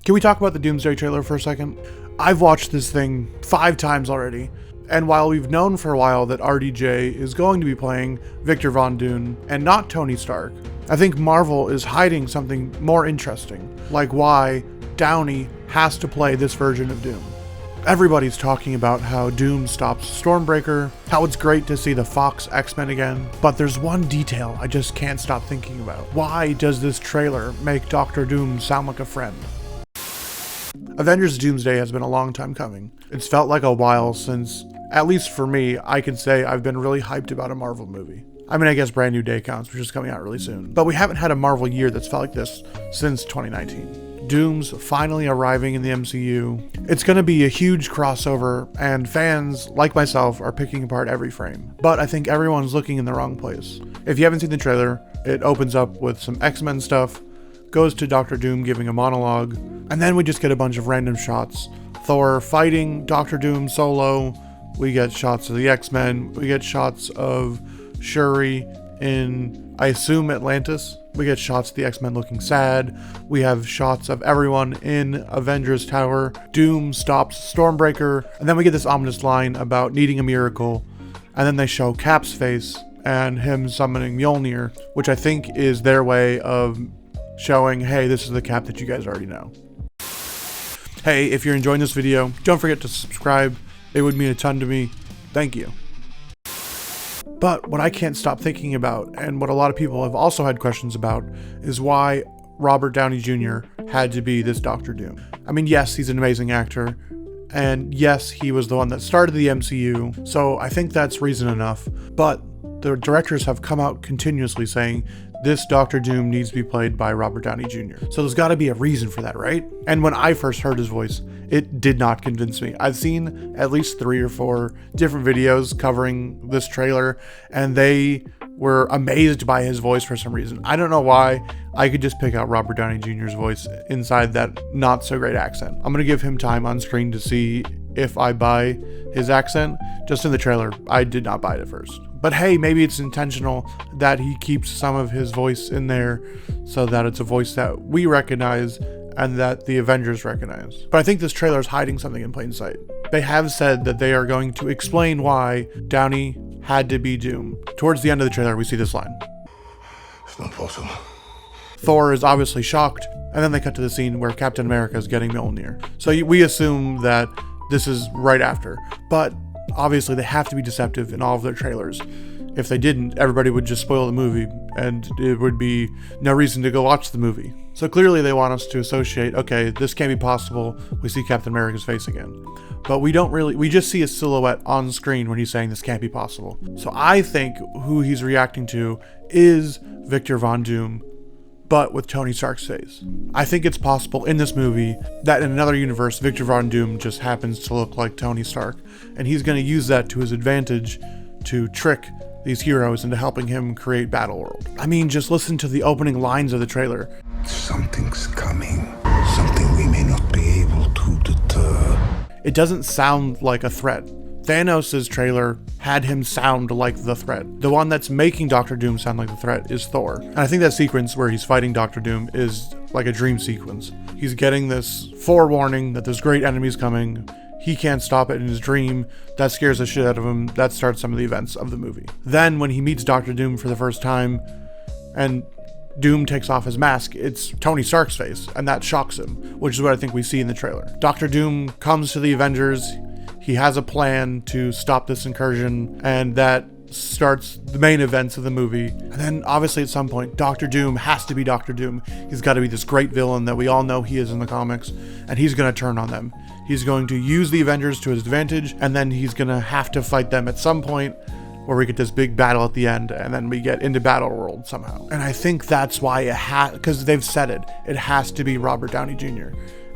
Can we talk about the Doomsday trailer for a second? I've watched this thing 5 times already, and while we've known for a while that RDJ is going to be playing Victor Von Doom and not Tony Stark, I think Marvel is hiding something more interesting, like why Downey has to play this version of Doom. Everybody's talking about how Doom stops Stormbreaker, how it's great to see the Fox X-Men again, but there's one detail I just can't stop thinking about. Why does this trailer make Dr. Doom sound like a friend? Avengers Doomsday has been a long time coming. It's felt like a while since, at least for me, I can say I've been really hyped about a Marvel movie. I mean, I guess Brand New Day counts, which is coming out really soon. But we haven't had a Marvel year that's felt like this since 2019. Doom's finally arriving in the MCU. It's going to be a huge crossover, and fans, like myself, are picking apart every frame. But I think everyone's looking in the wrong place. If you haven't seen the trailer, it opens up with some X-Men stuff, goes to Dr. Doom giving a monologue, and then we just get a bunch of random shots. Thor fighting Dr. Doom solo, we get shots of the X-Men, we get shots of Shuri in, I assume, Atlantis. We get shots of the X-Men looking sad. We have shots of everyone in Avengers Tower. Doom stops Stormbreaker, and then we get this ominous line about needing a miracle, and then they show Cap's face and him summoning Mjolnir, which I think is their way of showing, hey, this is the Cap that you guys already know. Hey, if you're enjoying this video, don't forget to subscribe. It would mean a ton to me. Thank you. But what I can't stop thinking about, and what a lot of people have also had questions about, is why Robert Downey Jr. had to be this Dr. Doom. I mean, yes, he's an amazing actor, and yes, he was the one that started the MCU, so I think that's reason enough, but the directors have come out continuously saying this Dr. Doom needs to be played by Robert Downey Jr. So there's got to be a reason for that, right? And when I first heard his voice, it did not convince me. I've seen at least 3 or 4 different videos covering this trailer, and they were amazed by his voice for some reason. I don't know why. I could just pick out Robert Downey Jr.'s voice inside that not so great accent. I'm going to give him time on screen to see if I buy his accent. Just in the trailer, I did not buy it at first. But hey, maybe it's intentional that he keeps some of his voice in there so that it's a voice that we recognize and that the Avengers recognize. But I think this trailer is hiding something in plain sight. They have said that they are going to explain why Downey had to be Doom. Towards the end of the trailer, we see this line. It's not possible. Thor is obviously shocked, and then they cut to the scene where Captain America is getting Mjolnir. So we assume that this is right after. But obviously they have to be deceptive in all of their trailers. If they didn't, everybody would just spoil the movie, and it would be no reason to go watch the movie. So clearly they want us to associate, okay, this can't be possible. We see Captain America's face again. But we just see a silhouette on screen when he's saying this can't be possible. So I think who he's reacting to is Victor Von Doom, but with Tony Stark's face. I think it's possible in this movie that in another universe, Victor Von Doom just happens to look like Tony Stark, and he's going to use that to his advantage to trick these heroes into helping him create Battleworld. I mean, just listen to the opening lines of the trailer. Something's coming. Something we may not be able to deter. It doesn't sound like a threat. Thanos' trailer had him sound like the threat. The one that's making Dr. Doom sound like the threat is Thor. And I think that sequence where he's fighting Dr. Doom is like a dream sequence. He's getting this forewarning that there's great enemies coming. He can't stop it in his dream. That scares the shit out of him. That starts some of the events of the movie. Then when he meets Dr. Doom for the first time and Doom takes off his mask, it's Tony Stark's face, and that shocks him, which is what I think we see in the trailer. Dr. Doom comes to the Avengers. He has a plan to stop this incursion, and that starts the main events of the movie. And then obviously at some point, Dr. Doom has to be Dr. Doom. He's got to be this great villain that we all know he is in the comics, and he's going to turn on them. He's going to use the Avengers to his advantage, and then he's going to have to fight them at some point where we get this big battle at the end, and then we get into Battleworld somehow. And I think that's why because they've said it has to be Robert Downey Jr.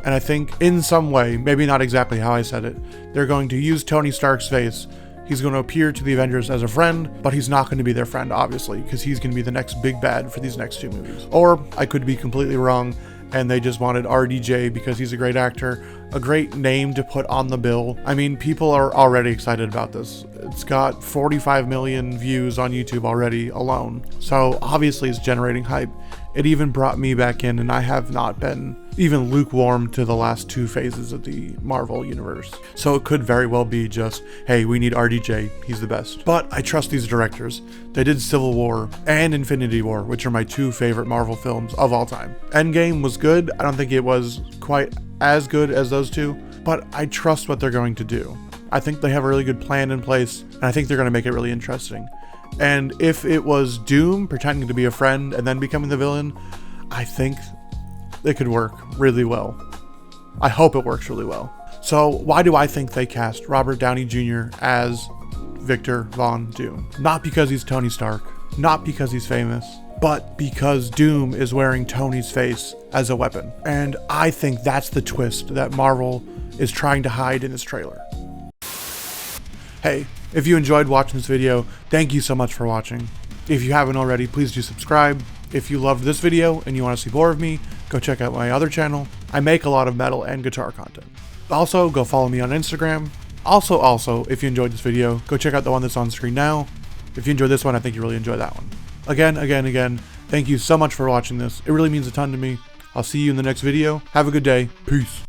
And I think in some way, maybe not exactly how I said it, they're going to use Tony Stark's face. He's going to appear to the Avengers as a friend, but he's not going to be their friend, obviously, because he's going to be the next big bad for these next 2 movies. Or I could be completely wrong, and they just wanted RDJ because he's a great actor, a great name to put on the bill. I mean, people are already excited about this. It's got 45 million views on YouTube already alone. So obviously it's generating hype. It even brought me back in, and I have not been even lukewarm to the last 2 phases of the Marvel universe. So it could very well be just, hey, we need RDJ, he's the best. But I trust these directors. They did Civil War and Infinity War, which are my 2 favorite Marvel films of all time. Endgame was good. I don't think it was quite as good as those 2, but I trust what they're going to do. I think they have a really good plan in place, and I think they're going to make it really interesting. And if it was Doom pretending to be a friend and then becoming the villain, I think it could work really well. I hope it works really well. So why do I think they cast Robert Downey Jr. as Victor Von Doom? Not because he's Tony Stark, not because he's famous, but because Doom is wearing Tony's face as a weapon. And I think that's the twist that Marvel is trying to hide in this trailer. Hey, if you enjoyed watching this video, thank you so much for watching. If you haven't already, please do subscribe. If you loved this video and you want to see more of me, go check out my other channel. I make a lot of metal and guitar content. Also, go follow me on Instagram. Also, if you enjoyed this video, go check out the one that's on screen now. If you enjoyed this one, I think you really enjoy that one. Again, thank you so much for watching this. It really means a ton to me. I'll see you in the next video. Have a good day. Peace.